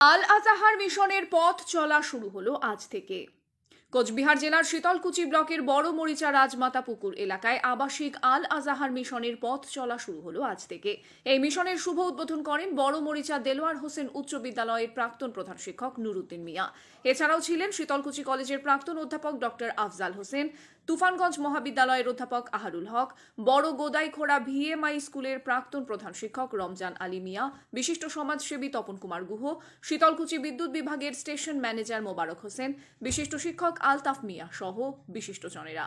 আল আজাহার মিশনের পথ চলা শুরু হলো আজ থেকে। কোচবিহার জেলার শীতলকুচি ব্লকের বড় মরিচা রাজমাতা পুকুর এলাকায় আবাসিক আল আজাহার মিশনের পথ চলা শুরু হলো আজ থেকে। এই মিশনের শুভ উদ্বোধন করেন বড় মরিচা দেলোয়ার হোসেন উচ্চ বিদ্যালয়ের প্রাক্তন প্রধান শিক্ষক নুরুদ্দিন মিয়া। এছাড়াও ছিলেন শীতলকুচি কলেজের প্রাক্তন অধ্যাপক ডক্টর আফজাল হোসেন, তুফানগঞ্জ মহাবিদ্যালয়ের অধ্যাপক আহারুল হক, বড় গোদাইখোড়া ভিএমআই স্কুলের প্রাক্তন প্রধান শিক্ষক রমজান আলী মিয়া, বিশিষ্ট সমাজসেবী তপন কুমার গুহ, শীতলকুচি বিদ্যুৎ বিভাগের স্টেশন ম্যানেজার মোবারক হোসেন, বিশিষ্ট শিক্ষক আলতাফ মিয়া সহ বিশিষ্টজনেরা।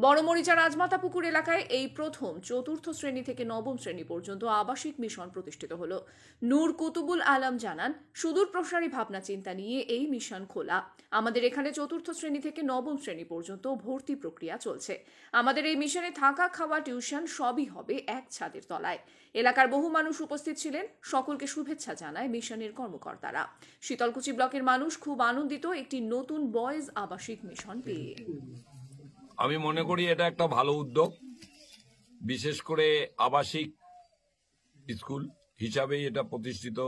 বড় মরিচা রাজমাতা পুকুর এলাকায় এই প্রথম চতুর্থ শ্রেণী থেকে নবম শ্রেণী পর্যন্ত আবাসিক মিশন প্রতিষ্ঠিত হল। নূর কুতুবুল আলম জানান, সুদূর প্রসারী ভাবনা চিন্তা নিয়ে এই মিশন খোলা। আমাদের এখানে চতুর্থ শ্রেণী থেকে নবম শ্রেণী পর্যন্ত ভর্তি প্রক্রিয়া চলছে। আমাদের এই মিশনে থাকা, খাওয়া, টিউশন সবই হবে এক ছাদের তলায়। এলাকার বহু মানুষ উপস্থিত ছিলেন। সকলকে শুভেচ্ছা জানায় মিশনের কর্মকর্তারা। শীতলকুচি ব্লকের মানুষ খুব আনন্দিত একটি নতুন বয়েজ আবাসিক মিশন পেয়ে। আমি মনে করি এটা একটা ভালো উদ্যোগ, বিশেষ করে আবাসিক স্কুল হিসাবেই এটা প্রতিষ্ঠিত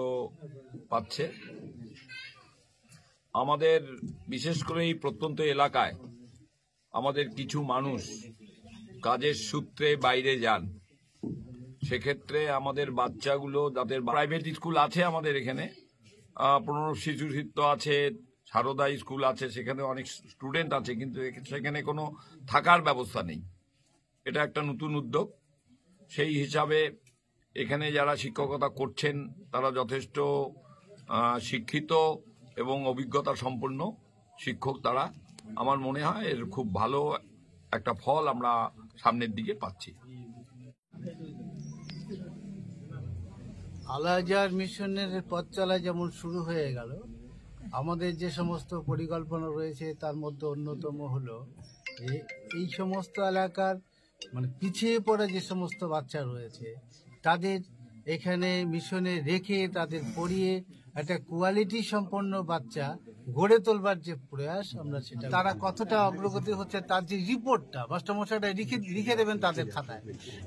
পাচ্ছে। আমাদের বিশেষ করে এই প্রত্যন্ত এলাকায় আমাদের কিছু মানুষ কাজের সূত্রে বাইরে যান, সেক্ষেত্রে আমাদের বাচ্চাগুলো যাদের প্রাইভেট স্কুল আছে আমাদের এখানে, প্রণব শিশু সাহিত্য আছে, সারদা স্কুল আছে, সেখানে অনেক স্টুডেন্ট আছে, কিন্তু সেখানে কোনো থাকার ব্যবস্থা নেই। এটা একটা নতুন উদ্যোগ। সেই হিসাবে এখানে যারা শিক্ষকতা করছেন তারা যথেষ্ট শিক্ষিত এবং অভিজ্ঞতা সম্পন্ন শিক্ষক তারা। আমার মনে হয় এর খুব ভালো একটা ফল আমরা সামনের দিকে পাচ্ছি। আল আজহার মিশনের পথ চলা যেমন শুরু হয়ে গেল, আমাদের যে সমস্ত পরিকল্পনা রয়েছে তার মধ্যে অন্যতম হলো যে এই সমস্ত এলাকার পিছিয়ে পড়া যে সমস্ত বাচ্চা রয়েছে তাদের এখানে মিশনে রেখে তাদের পড়িয়ে একটা কোয়ালিটি সম্পন্ন বাচ্চা গড়ে তোলবার যে প্রয়াস, আমরা সেটা তারা কতটা অগ্রগতি হচ্ছে তার যে রিপোর্টটা মাস্টারমশাইরা লিখে দেবেন তাদের খাতায়,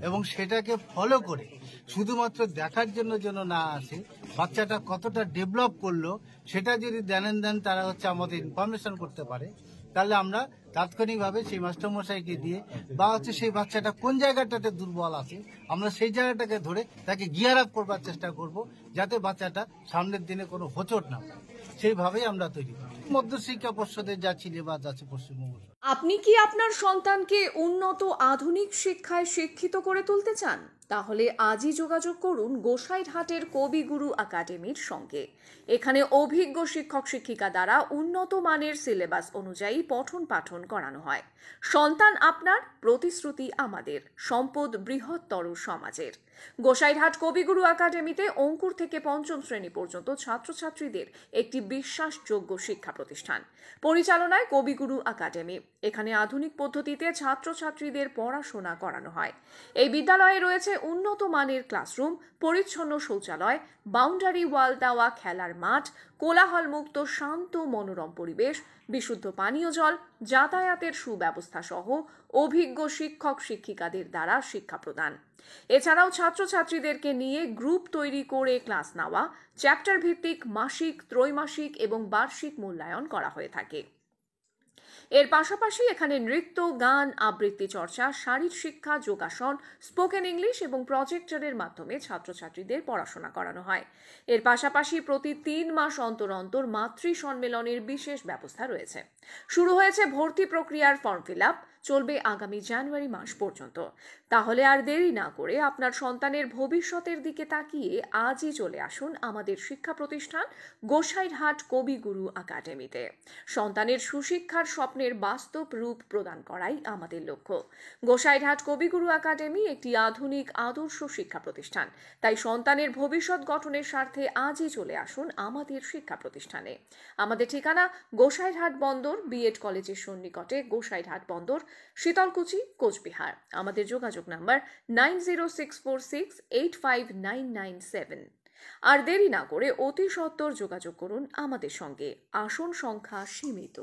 এবং সেটাকে ফলো করে শুধুমাত্র দেখার জন্য যেন না আসে বাচ্চাটা কতটা ডেভেলপ করলো সেটা যদি দেন তারা আমাদের ইনফরমেশন করতে পারে, তাহলে আমরা তাৎক্ষণিকভাবে সেই মাস্টারমশাইকে দিয়ে বা সেই বাচ্চাটা কোন জায়গাটাতে দুর্বল আছে আমরা সেই জায়গাটাকে ধরে তাকে গিয়ার আপ করবার চেষ্টা করব, যাতে বাচ্চাটা সামনের দিনে কোনো হোঁচট না পায়। সেইভাবেই আমরা তৈরি করি। মধ্যশিক্ষা পর্ষদের যা সিলেবাস আছে পশ্চিমবঙ্গ। আপনি কি আপনার সন্তানকে উন্নত আধুনিক শিক্ষায় শিক্ষিত করে তুলতে চান? তাহলে আজই যোগাযোগ করুন গোসাইরহাটের কবিগুরু একাডেমির সঙ্গে। এখানে অভিজ্ঞ শিক্ষক শিক্ষিকা দ্বারা উন্নত মানের সিলেবাস অনুযায়ী পঠন পাঠন করানো হয়। সন্তান আপনার, প্রতিশ্রুতি আমাদের, সম্পদ বৃহত্তর সমাজের। গোসাইরহাট কবিগুরু একাডেমিতে অঙ্কুর থেকে পঞ্চম শ্রেণী পর্যন্ত ছাত্রছাত্রীদের একটি বিশ্বাসযোগ্য শিক্ষা প্রতিষ্ঠান। পরিচালনায় কবিগুরু একাডেমি। এখানে আধুনিক পদ্ধতিতে ছাত্রছাত্রীদের পড়াশোনা করানো হয়। এই বিদ্যালয়ে রয়েছে উন্নত মানের ক্লাসরুম, পরিচ্ছন্ন শৌচালয়, বাউন্ডারি ওয়াল দেওয়া খেলার মাঠ, কোলাহলমুক্ত শান্ত মনোরম পরিবেশ, বিশুদ্ধ পানীয় জল, যাতায়াতের সুব্যবস্থা সহ অভিজ্ঞ শিক্ষক শিক্ষিকাদের দ্বারা শিক্ষা প্রদান। এছাড়াও ছাত্রছাত্রীদেরকে নিয়ে গ্রুপ তৈরি করে ক্লাস নেওয়া, চ্যাপ্টার ভিত্তিক মাসিক, ত্রৈমাসিক এবং বার্ষিক মূল্যায়ন করা হয়ে থাকে। এর পাশাপাশি এখানে নৃত্য, গান, আবৃত্তি চর্চা, শারীর শিক্ষা, যোগাসন, স্পোকেন ইংলিশ এবং প্রজেক্টরের মাধ্যমে ছাত্রছাত্রীদের পড়াশোনা করানো হয়। এর পাশাপাশি প্রতি 3 মাস অন্তর অন্তর মাতৃ সম্মেলনের বিশেষ ব্যবস্থা রয়েছে। শুরু হয়েছে ভর্তি প্রক্রিয়ার ফর্ম ফিল আপ, চলবে আগামী জানুয়ারি মাস পর্যন্ত। তাহলে আর দেরি না করে আপনার সন্তানের ভবিষ্যতের দিকে তাকিয়ে আজই চলে আসুন আমাদের শিক্ষা প্রতিষ্ঠান গোসাইরহাট কবিগুরু একাডেমিতে। সন্তানের সুশিক্ষার স্বপ্নের বাস্তব রূপ প্রদান করাই আমাদের লক্ষ্য। গোসাইরহাট কবিগুরু একাডেমি একটি আধুনিক আদর্শ শিক্ষা প্রতিষ্ঠান, তাই সন্তানের ভবিষ্যৎ গঠনের স্বার্থে আজই চলে আসুন আমাদের শিক্ষা প্রতিষ্ঠানে। আমাদের ঠিকানা গোসাইরহাট বন্দর, বিএড কলেজের সন্নিকটে, গোসাইরহাট বন্দর, শীতলকুচি, কোচবিহার। আমাদের যোগাযোগ নাম্বার 9064685997। আর দেরি না করে অতি সত্বর যোগাযোগ করুন আমাদের সঙ্গে। আসন সংখ্যা সীমিত।